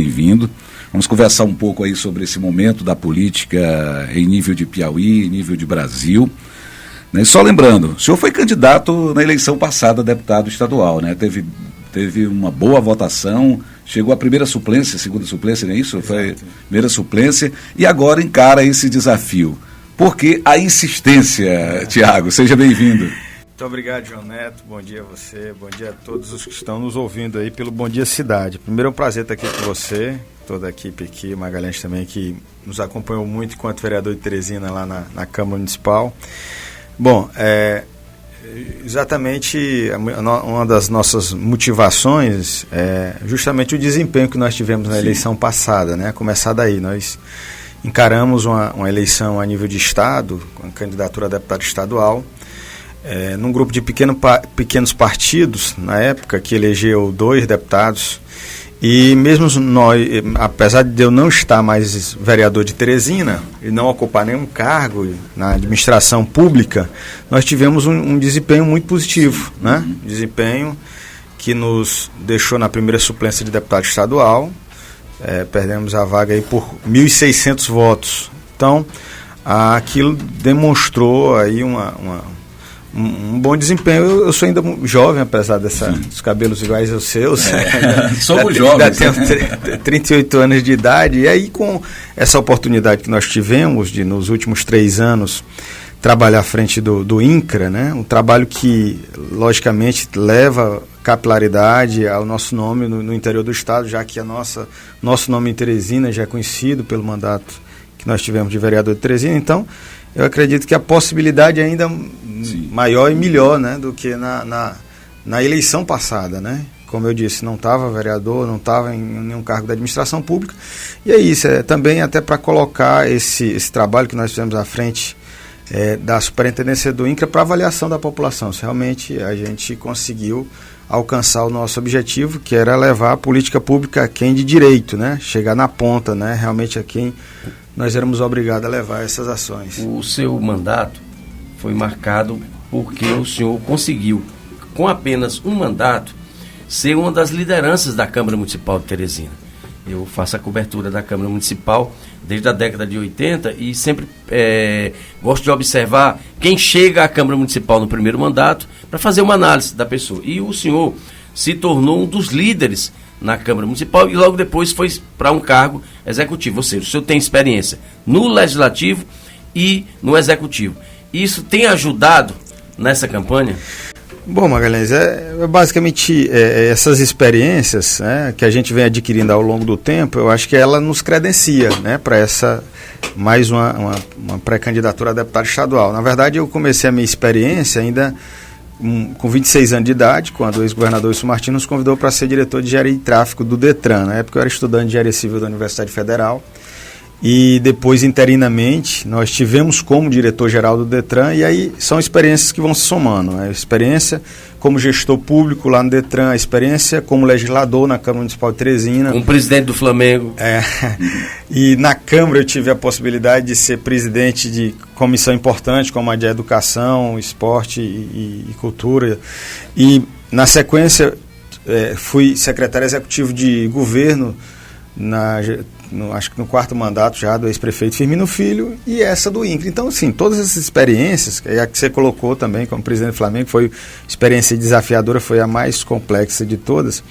bem-vindo. Vamos conversar um pouco aí sobre esse momento da política em nível de Piauí, em nível de Brasil. E só lembrando, o senhor foi candidato na eleição passada a deputado estadual, né? Teve uma boa votação, chegou à primeira suplência, segunda suplência, não é isso? Foi a primeira suplência, e agora encara esse desafio. Por que a insistência, Tiago? Seja bem-vindo. Muito obrigado, João Neto. Bom dia a você, bom dia a todos os que estão nos ouvindo aí pelo Bom Dia Cidade. Primeiro é um prazer estar aqui com você, toda a equipe aqui, Magalhães também, que nos acompanhou muito enquanto vereador de Teresina lá na Câmara Municipal. Bom, exatamente uma das nossas motivações é justamente o desempenho que nós tivemos na eleição passada, né? Começar daí, nós encaramos uma eleição a nível de estado, com a candidatura a deputado estadual, num grupo de pequenos partidos, na época, que elegeu 2 deputados, e mesmo nós, apesar de eu não estar mais vereador de Teresina e não ocupar nenhum cargo na administração pública, nós tivemos um desempenho muito positivo, né? Desempenho que nos deixou na primeira suplência de deputado estadual, perdemos a vaga aí por 1.600 votos. Então, aquilo demonstrou aí um bom desempenho. Eu sou ainda jovem, apesar dos cabelos iguais aos seus. Somos jovens. Ainda tenho 38 anos de idade. E aí, com essa oportunidade que nós tivemos de, nos últimos 3 anos, trabalhar à frente do INCRA, né? Um trabalho que, logicamente, leva capilaridade ao nosso nome no interior do estado, já que nosso nome em Teresina já é conhecido pelo mandato que nós tivemos de vereador de Teresina. Então, eu acredito que a possibilidade é ainda maior e melhor, né, do que na eleição passada, né? Como eu disse, não estava vereador, não estava em nenhum cargo da administração pública. E é isso, também até para colocar esse trabalho que nós fizemos à frente da superintendência do INCRA para avaliação da população. Se realmente a gente conseguiu alcançar o nosso objetivo, que era levar a política pública a quem de direito, né? Chegar na ponta, né? Realmente a quem nós éramos obrigados a levar essas ações. O seu mandato foi marcado porque o senhor conseguiu, com apenas um mandato, ser uma das lideranças da Câmara Municipal de Teresina. Eu faço a cobertura da Câmara Municipal desde a década de 80 e sempre gosto de observar quem chega à Câmara Municipal no primeiro mandato para fazer uma análise da pessoa. E o senhor se tornou um dos líderes na Câmara Municipal e logo depois foi para um cargo executivo. Ou seja, o senhor tem experiência no Legislativo e no Executivo. Isso tem ajudado nessa campanha? Bom, Magalhães, basicamente essas experiências, né, que a gente vem adquirindo ao longo do tempo, eu acho que ela nos credencia, né, para essa mais uma pré-candidatura a deputado estadual. Na verdade, eu comecei a minha experiência ainda com 26 anos de idade, quando o ex-governador Wilson Martins nos convidou para ser diretor de engenharia de tráfego do Detran. Na época eu era estudante de engenharia civil da Universidade Federal. E depois, interinamente, nós tivemos como diretor-geral do Detran, e aí são experiências que vão se somando, né? A experiência como gestor público lá no Detran, a experiência como legislador na Câmara Municipal de Teresina. Como presidente do Flamengo. E na Câmara eu tive a possibilidade de ser presidente de comissão importante, como a de Educação, Esporte e Cultura. E, na sequência, fui secretário executivo de governo acho que no 4º mandato já do ex-prefeito Firmino Filho e essa do INCRA. Então, assim, todas essas experiências, a que você colocou também como presidente do Flamengo, foi experiência desafiadora, foi a mais complexa de todas,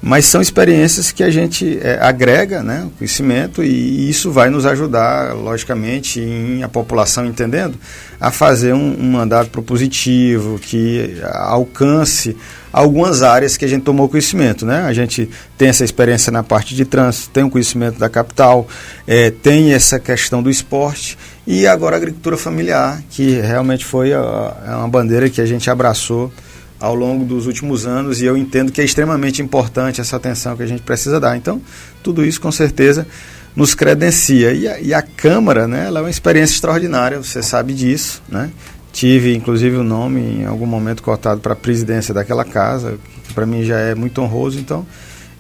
mas são experiências que a gente agrega, né, conhecimento, e isso vai nos ajudar, logicamente, a população entendendo, a fazer um mandato propositivo, que alcance algumas áreas que a gente tomou conhecimento, né? A gente tem essa experiência na parte de trânsito, tem o conhecimento da capital, tem essa questão do esporte e agora a agricultura familiar, que realmente foi uma bandeira que a gente abraçou ao longo dos últimos anos, e eu entendo que é extremamente importante essa atenção que a gente precisa dar. Então, tudo isso com certeza nos credencia. E a Câmara, né, ela é uma experiência extraordinária, você sabe disso, né? Tive, inclusive, o nome em algum momento cotado para a presidência daquela casa, que para mim já é muito honroso. Então,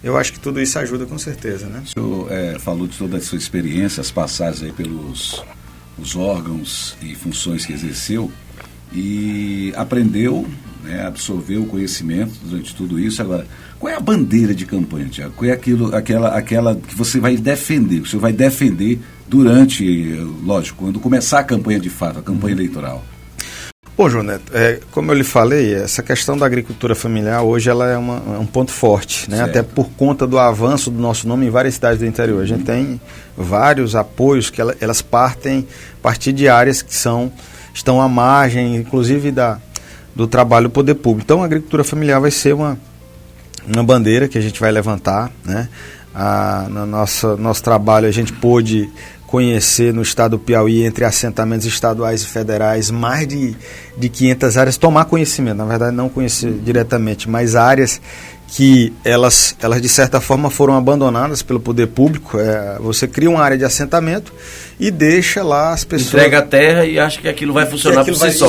eu acho que tudo isso ajuda com certeza, né? O senhor falou de toda a sua experiência, as passagens aí pelos os órgãos e funções que exerceu, e aprendeu, né? Absorveu o conhecimento durante tudo isso. Agora, qual é a bandeira de campanha, Tiago? Qual é aquela que você vai defender, que o senhor vai defender durante, lógico, quando começar a campanha de fato, a campanha eleitoral? Bom, João Neto, como eu lhe falei, essa questão da agricultura familiar hoje ela é um ponto forte, né? Até por conta do avanço do nosso nome em várias cidades do interior. A gente tem vários apoios que elas partir de áreas que estão à margem, inclusive do trabalho do poder público. Então, a agricultura familiar vai ser uma bandeira que a gente vai levantar, né? No nosso trabalho a gente pôde conhecer no estado do Piauí, entre assentamentos estaduais e federais, mais de 500 áreas, tomar conhecimento, na verdade não conhecer diretamente, mas áreas que elas de certa forma foram abandonadas pelo poder público. Você cria uma área de assentamento e deixa lá as pessoas... Entrega a terra e acha que aquilo vai funcionar por si só.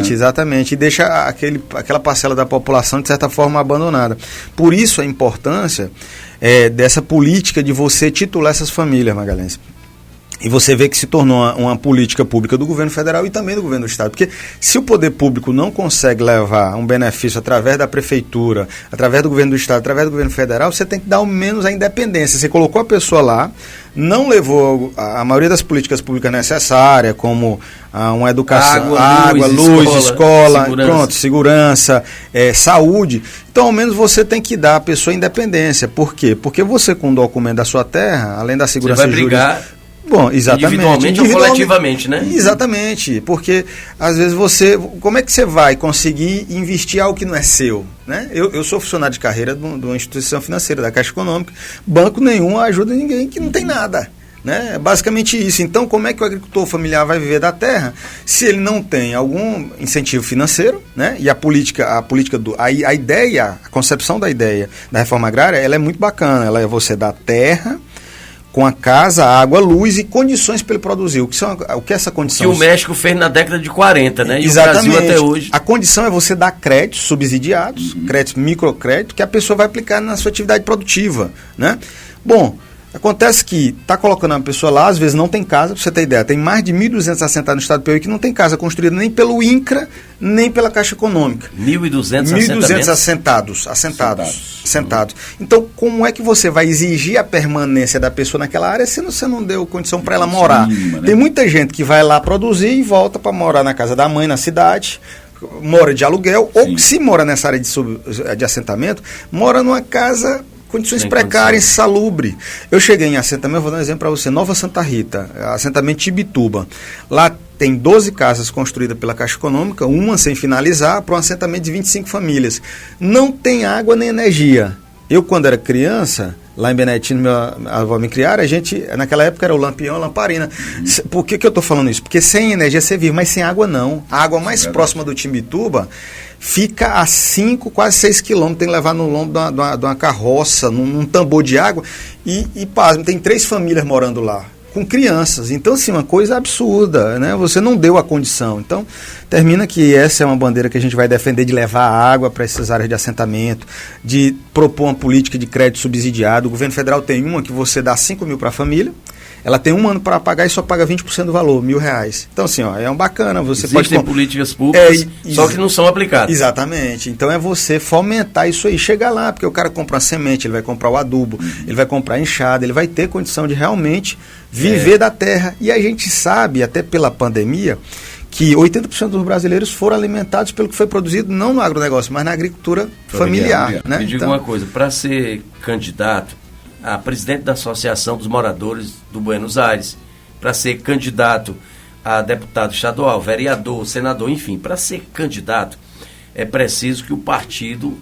Exatamente, e deixa aquela parcela da população de certa forma abandonada. Por isso a importância dessa política de você titular essas famílias, Magalhães. E você vê que se tornou uma política pública do governo federal e também do governo do estado. Porque se o poder público não consegue levar um benefício através da prefeitura, através do governo do estado, através do governo federal, você tem que dar ao menos a independência. Você colocou a pessoa lá, não levou a maioria das políticas necessárias, como uma educação, água, luz, escola, segurança, saúde. Então, ao menos você tem que dar à pessoa independência. Por quê? Porque você, com o documento da sua terra, além da segurança jurídica... Bom, exatamente. Individualmente ou coletivamente, né? Exatamente, porque às vezes como é que você vai conseguir investir algo que não é seu, né? Eu sou funcionário de carreira de uma instituição financeira, da Caixa Econômica, banco nenhum ajuda ninguém que não tem nada, né? É basicamente isso. Então, como é que o agricultor familiar vai viver da terra se ele não tem algum incentivo financeiro, né? E a ideia, a concepção da ideia da reforma agrária, ela é muito bacana, ela é você dar terra com a casa, água, luz e condições para ele produzir. O que é essa condição? Que o México fez na década de 40, né? E exatamente. O Brasil até hoje. A condição é você dar créditos subsidiados, créditos, microcrédito, que a pessoa vai aplicar na sua atividade produtiva, né? Bom, acontece que está colocando uma pessoa lá, às vezes não tem casa, para você ter ideia, tem mais de 1.200 assentados no estado do Piauí que não tem casa construída nem pelo INCRA, nem pela Caixa Econômica. 1.200 assentados. Então, como é que você vai exigir a permanência da pessoa naquela área se você não deu condição para ela morar? Mínima, né? Tem muita gente que vai lá produzir e volta para morar na casa da mãe, na cidade, mora de aluguel, Sim. Ou se mora nessa área de assentamento, mora numa casa... Condições precárias, insalubre. Eu cheguei em assentamento, vou dar um exemplo para você, Nova Santa Rita, assentamento Tibituba. Lá tem 12 casas construídas pela Caixa Econômica, uma sem finalizar, para um assentamento de 25 famílias. Não tem água nem energia. Eu, quando era criança, lá em Beneditino, minha avó me criaram, a gente, naquela época era o lampião, a lamparina. Por que eu estou falando isso? Porque sem energia você vive, mas sem água não. A água mais próxima do Timbituba fica a 5, quase 6 quilômetros, tem que levar no lombo de uma carroça, num tambor de água, e pasme, tem 3 famílias morando lá, com crianças. Então, assim, uma coisa absurda, né? Você não deu a condição. Então, termina que essa é uma bandeira que a gente vai defender, de levar água para essas áreas de assentamento, de propor uma política de crédito subsidiado. O governo federal tem uma que você dá 5 mil para a família, ela tem um ano para pagar e só paga 20% do valor, R$1.000. Então, assim, é um bacana. Você Existem políticas públicas, só que não são aplicadas. Exatamente. Então, é você fomentar isso aí, chegar lá, porque o cara compra uma semente, ele vai comprar o adubo, ele vai comprar a enxada, ele vai ter condição de realmente viver da terra. E a gente sabe, até pela pandemia, que 80% dos brasileiros foram alimentados pelo que foi produzido, não no agronegócio, mas na agricultura familiar. Né? Me diga uma coisa, para ser candidato a presidente da Associação dos Moradores do Buenos Aires, para ser candidato a deputado estadual, vereador, senador, enfim, para ser candidato é preciso que o partido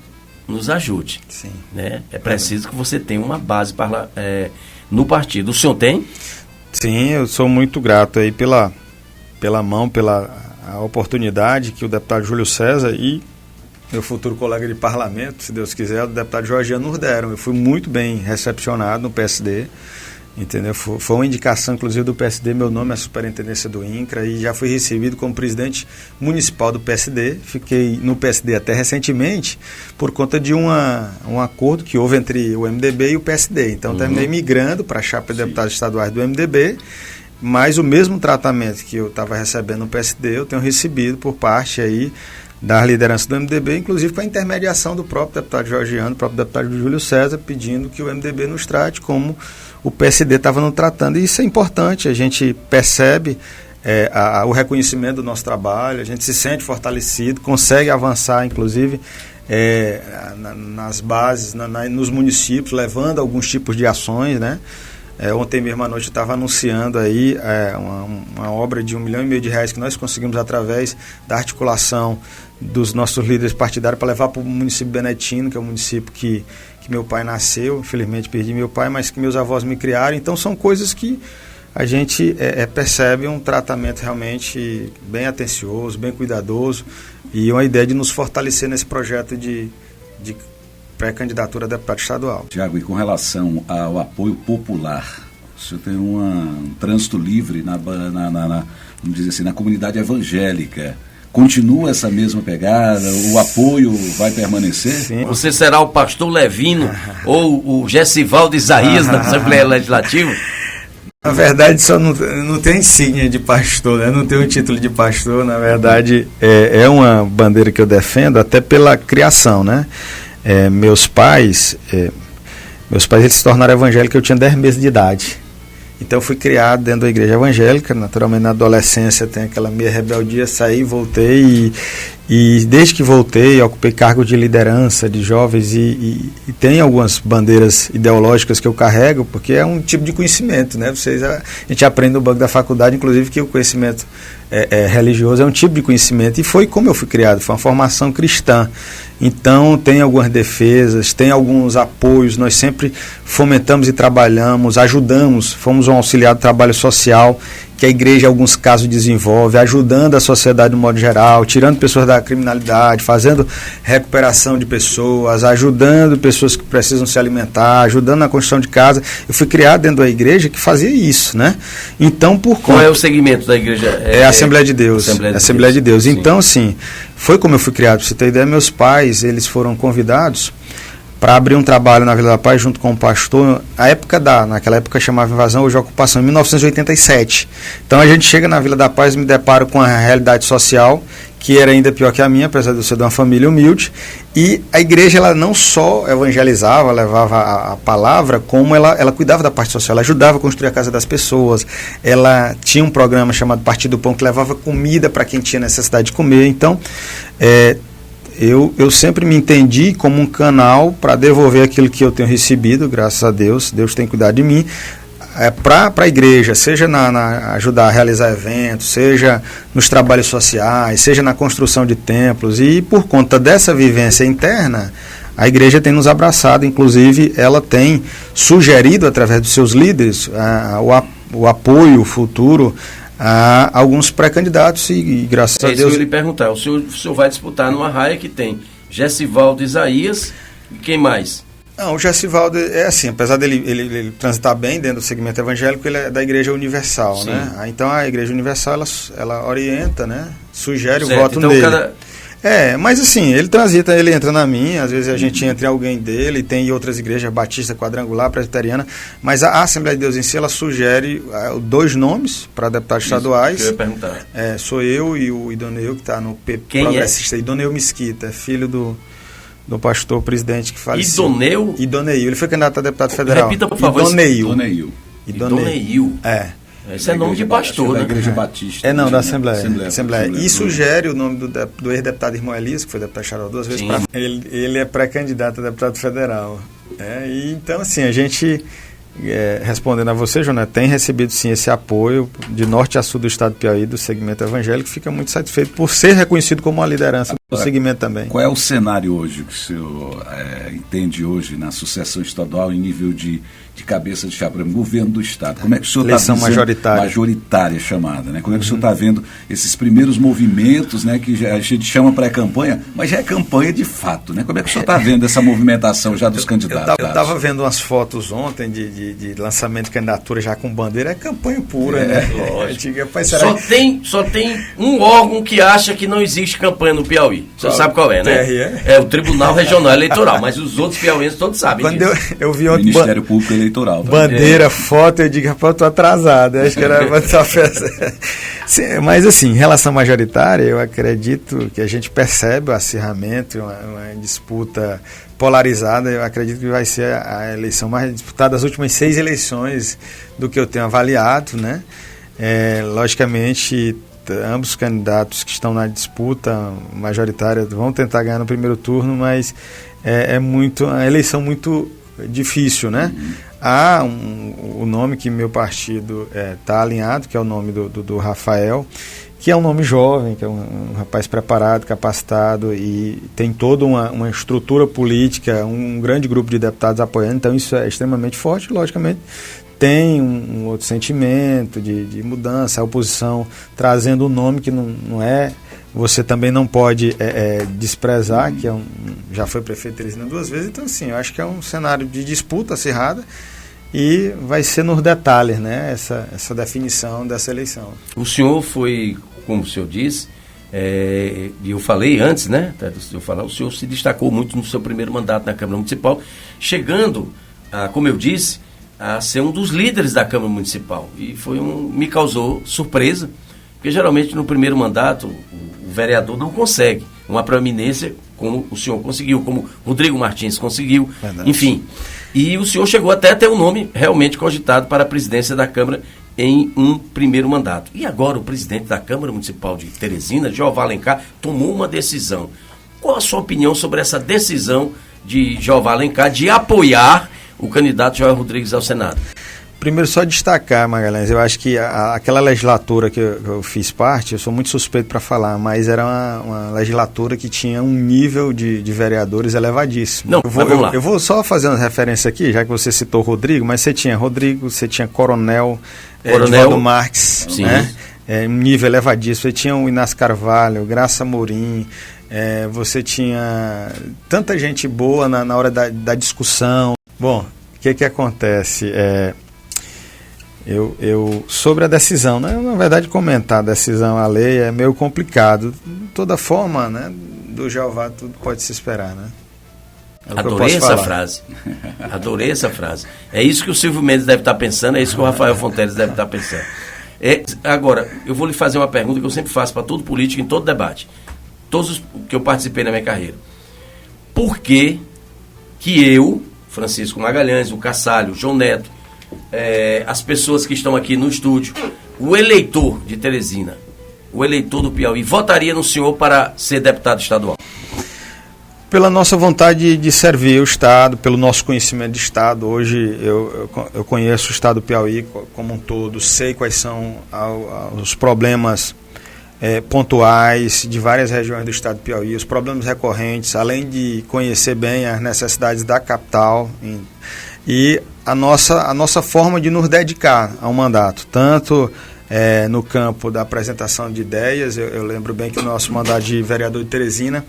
nos ajude. Sim. Né? É preciso que você tenha uma base no partido. O senhor tem? Sim, eu sou muito grato aí pela a oportunidade que o deputado Júlio César e meu futuro colega de parlamento, se Deus quiser, o deputado Georgiano nos deram. Eu fui muito bem recepcionado no PSD, entendeu? Foi uma indicação, inclusive, do PSD, meu nome é Superintendência do INCRA, e já fui recebido como presidente municipal do PSD. Fiquei no PSD até recentemente por conta de um acordo que houve entre o MDB e o PSD. Então, terminei migrando para a chapa de deputados estaduais do MDB, mas o mesmo tratamento que eu estava recebendo no PSD, eu tenho recebido por parte aí da liderança do MDB, inclusive com a intermediação do próprio deputado Georgiano, do próprio deputado Júlio César, pedindo que o MDB nos trate como o PSD estava nos tratando. E isso é importante, a gente percebe o reconhecimento do nosso trabalho, a gente se sente fortalecido, consegue avançar, inclusive, nas bases, nos municípios, levando alguns tipos de ações, né? Ontem mesmo à noite eu estava anunciando aí uma obra de R$1,5 milhão que nós conseguimos através da articulação dos nossos líderes partidários para levar para o município Benetino, que é o município que meu pai nasceu. Infelizmente perdi meu pai, mas que meus avós me criaram. Então são coisas que a gente percebe um tratamento realmente bem atencioso, bem cuidadoso e uma ideia de nos fortalecer nesse projeto de pré-candidatura a deputado estadual. Tiago, e com relação ao apoio popular, o senhor tem um trânsito livre vamos dizer assim, na comunidade evangélica. Continua essa mesma pegada? O apoio vai permanecer? Sim. Você será o pastor Levino ou o Gessivaldo Isaías da Assembleia Legislativa? Na verdade, só não tem insígnia de pastor, né? Não tem um título de pastor. Na verdade, é uma bandeira que eu defendo até pela criação, né? Meus pais eles se tornaram evangélicos, eu tinha 10 meses de idade. Então eu fui criado dentro da igreja evangélica. Naturalmente na adolescência tem aquela meia rebeldia, saí, voltei e desde que voltei ocupei cargo de liderança de jovens e tem algumas bandeiras ideológicas que eu carrego, porque é um tipo de conhecimento, né? A gente aprende no banco da faculdade, inclusive, que o conhecimento religioso é um tipo de conhecimento, e foi como eu fui criado, foi uma formação cristã. Então tem algumas defesas, tem alguns apoios, nós sempre fomentamos e trabalhamos, ajudamos, fomos um auxiliar do trabalho social que a igreja em alguns casos desenvolve, ajudando a sociedade no modo geral, tirando pessoas da criminalidade, fazendo recuperação de pessoas, ajudando pessoas que precisam se alimentar, ajudando na construção de casa. Eu fui criado dentro da igreja que fazia isso, né? Então, Qual é o segmento da igreja? É a Assembleia de Deus. Assembleia de Deus. Então, assim, foi como eu fui criado. Para você ter ideia, meus pais, eles foram convidados para abrir um trabalho na Vila da Paz junto com o pastor, naquela época chamava invasão, hoje ocupação, em 1987. Então a gente chega na Vila da Paz e me deparo com a realidade social, que era ainda pior que a minha, apesar de eu ser de uma família humilde, e a igreja ela não só evangelizava, levava a palavra, como ela cuidava da parte social, ela ajudava a construir a casa das pessoas, ela tinha um programa chamado Partido do Pão, que levava comida para quem tinha necessidade de comer. Então, eu sempre me entendi como um canal para devolver aquilo que eu tenho recebido, graças a Deus. Deus tem cuidado de mim, para a igreja, seja na ajudar a realizar eventos, seja nos trabalhos sociais, seja na construção de templos. E por conta dessa vivência interna, a igreja tem nos abraçado, inclusive ela tem sugerido através dos seus líderes o apoio futuro a alguns pré-candidatos e graças a Deus... isso que eu ia lhe perguntar. O senhor vai disputar numa raia que tem Gessivaldo Isaías e quem mais? Não, o Gessivaldo é assim, apesar dele ele transitar bem dentro do segmento evangélico, ele é da Igreja Universal, sim, né? Então a Igreja Universal ela orienta, né? Sugere certo, o voto então dele. Mas assim, ele transita, ele entra na minha, às vezes a gente entra em alguém dele, tem outras igrejas, Batista, Quadrangular, Presbiteriana, mas a Assembleia de Deus em si, ela sugere 2 nomes para deputados estaduais. Eu ia perguntar. Sou eu e o Idoneu, que está no PP Progressista. Idoneu Mesquita, filho do pastor presidente que faleceu. Idoneu, ele foi candidato a deputado federal. Repita, por favor. Idoneu. Esse é nome de pastor, da né? Igreja Batista. Não, da Assembleia. E sugere o nome do ex-deputado Irmão Elias, que foi deputado estadual 2 vezes. Ele é pré-candidato a deputado federal. E então, assim, a gente, respondendo a você, Joné, tem recebido, sim, esse apoio de norte a sul do estado do Piauí, do segmento evangélico, fica muito satisfeito por ser reconhecido como uma liderança do segmento também. Qual é o cenário hoje que o senhor entende hoje na sucessão estadual em nível de cabeça de chapa, governo do estado? Como é que o senhor está vendo? Majoritária chamada, né? Como é que o senhor está vendo esses primeiros movimentos, né? Que a gente chama pré-campanha, mas já é campanha de fato, né? Como é que o senhor está vendo essa movimentação já dos candidatos? Eu estava vendo umas fotos ontem de lançamento de candidatura já com bandeira, é campanha pura, né? Lógico. Só tem um órgão que acha que não existe campanha no Piauí. Piauí. Você sabe qual é, né? TRE? É o Tribunal Regional Eleitoral, mas os outros piauienses todos sabem Quando disso. eu vi ontem Ministério Público Eleitoral. bandeira, foto, eu digo, rapaz, eu tô atrasado. Eu acho que era uma festa. Sim, mas assim, em relação à majoritária, eu acredito que a gente percebe o acirramento, uma disputa polarizada. Eu acredito que vai ser a eleição mais disputada das últimas 6 eleições do que eu tenho avaliado, né? Logicamente, ambos os candidatos que estão na disputa majoritária vão tentar ganhar no primeiro turno, mas é uma eleição muito difícil, né? Há o nome que meu partido está alinhado, que é o nome do Rafael, que é um nome jovem, que é um rapaz preparado, capacitado e tem toda uma estrutura política, um grande grupo de deputados apoiando, então isso é extremamente forte, logicamente. Tem um outro sentimento de mudança, a oposição trazendo um nome que não é, você também não pode desprezar, que já foi prefeito de Teresina 2 vezes, então assim, eu acho que é um cenário de disputa acirrada e vai ser nos detalhes, né, essa definição dessa eleição. O senhor foi, como o senhor disse, e eu falei antes, né, o senhor se destacou muito no seu primeiro mandato na Câmara Municipal, chegando, como eu disse, a ser um dos líderes da Câmara Municipal. E me causou surpresa, porque geralmente no primeiro mandato o vereador não consegue uma proeminência como o senhor conseguiu, como Rodrigo Martins conseguiu, Verdade. Enfim. E o senhor chegou até a ter um nome realmente cogitado para a presidência da Câmara em um primeiro mandato. E agora o presidente da Câmara Municipal de Teresina, Jeová Alencar, tomou uma decisão. Qual a sua opinião sobre essa decisão de Jeová Alencar de apoiar o candidato Joel Rodrigues ao Senado? Primeiro, só destacar, Magalhães, eu acho que aquela legislatura que eu fiz parte, eu sou muito suspeito para falar, mas era uma legislatura que tinha um nível de vereadores elevadíssimo. Não, vamos lá. Eu vou só fazer uma referência aqui, já que você citou Rodrigo, mas você tinha Rodrigo, você tinha Coronel Edivaldo Marques, né? Um nível elevadíssimo. Você tinha o Inácio Carvalho, Graça Morim, você tinha tanta gente boa na hora da discussão. Bom, o que acontece? Eu sobre a decisão, né? Na verdade, comentar a decisão, a lei é meio complicado. De toda forma, né? Do Jeová tudo pode se esperar, né? Adorei essa frase. Adorei essa frase. É isso que o Silvio Mendes deve estar pensando, é isso que o Rafael Fonteles deve estar pensando. Agora, eu vou lhe fazer uma pergunta que eu sempre faço para todo político, em todo debate. Todos que eu participei na minha carreira. Por que eu, Francisco Magalhães, o Cassalho, o João Neto, as pessoas que estão aqui no estúdio, o eleitor de Teresina, o eleitor do Piauí, votaria no senhor para ser deputado estadual? Pela nossa vontade de servir o Estado, pelo nosso conhecimento de Estado. Hoje eu conheço o Estado do Piauí como um todo, sei quais são os problemas pontuais de várias regiões do Estado do Piauí, os problemas recorrentes, além de conhecer bem as necessidades da capital e a nossa forma de nos dedicar ao mandato, tanto no campo da apresentação de ideias. Eu lembro bem que no nosso mandato de vereador de Teresina,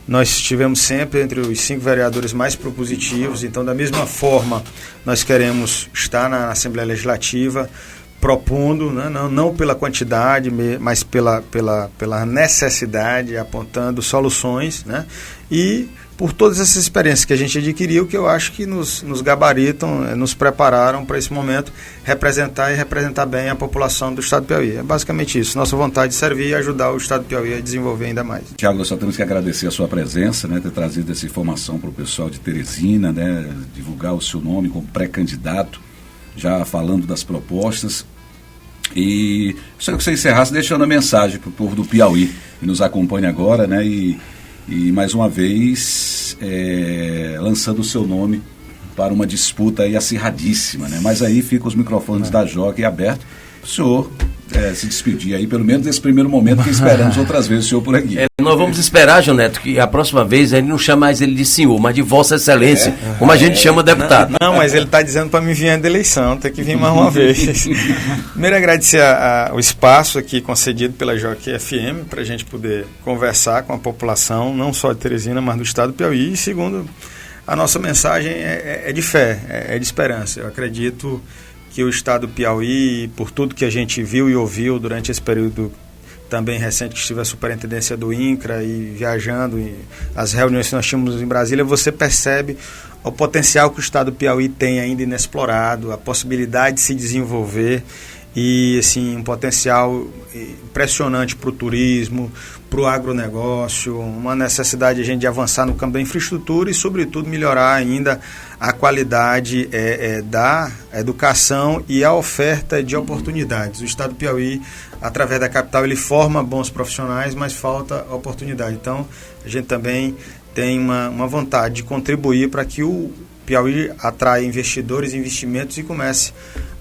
nós estivemos sempre entre os 5 vereadores mais propositivos, então da mesma forma nós queremos estar na Assembleia Legislativa propondo, né, não pela quantidade, mas pela necessidade, apontando soluções, né, e por todas essas experiências que a gente adquiriu, que eu acho que nos gabaritam, nos prepararam para esse momento representar bem a população do Estado do Piauí. É basicamente isso, nossa vontade de servir e ajudar o Estado do Piauí a desenvolver ainda mais. Tiago, nós só temos que agradecer a sua presença, né, ter trazido essa informação para o pessoal de Teresina, né, divulgar o seu nome como pré-candidato, já falando das propostas. E gostaria que você encerrasse deixando a mensagem para o povo do Piauí que nos acompanha agora, né, e mais uma vez lançando o seu nome para uma disputa aí acirradíssima, né? Mas aí ficam os microfones da Jockey abertos para o senhor se despedir aí, pelo menos nesse primeiro momento que esperamos outras vezes o senhor por aqui. Nós vamos esperar, João Neto, que a próxima vez ele não chama mais ele de senhor, mas de Vossa Excelência, como a gente chama deputado. Não, mas ele está dizendo para mim vir à eleição, tem que vir mais uma vez. Primeiro, agradecer o espaço aqui concedido pela Jockey FM para a gente poder conversar com a população, não só de Teresina, mas do Estado do Piauí. E segundo, a nossa mensagem é de fé, é de esperança. Eu acredito que o Estado do Piauí, por tudo que a gente viu e ouviu durante esse período também recente que estive a superintendência do INCRA e viajando, e as reuniões que nós tínhamos em Brasília, você percebe o potencial que o estado do Piauí tem ainda inexplorado, a possibilidade de se desenvolver e assim, um potencial impressionante para o turismo, para o agronegócio, uma necessidade de a gente avançar no campo da infraestrutura e, sobretudo, melhorar ainda a qualidade da educação e a oferta de oportunidades. O estado do Piauí, através da capital, ele forma bons profissionais, mas falta oportunidade. Então, a gente também tem uma vontade de contribuir para que o Piauí atraia investidores, investimentos e comece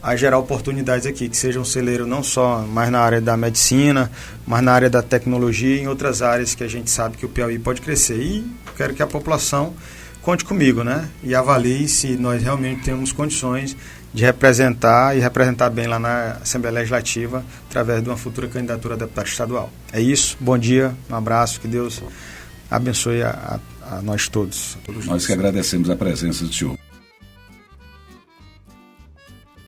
a gerar oportunidades aqui, que seja um celeiro não só mais na área da medicina, mas na área da tecnologia e em outras áreas que a gente sabe que o Piauí pode crescer. E quero que a população conte comigo, né? E avalie se nós realmente temos condições de representar e representar bem lá na Assembleia Legislativa através de uma futura candidatura a deputado estadual. É isso, bom dia, um abraço, que Deus abençoe a nós todos. Nós que agradecemos a presença do senhor.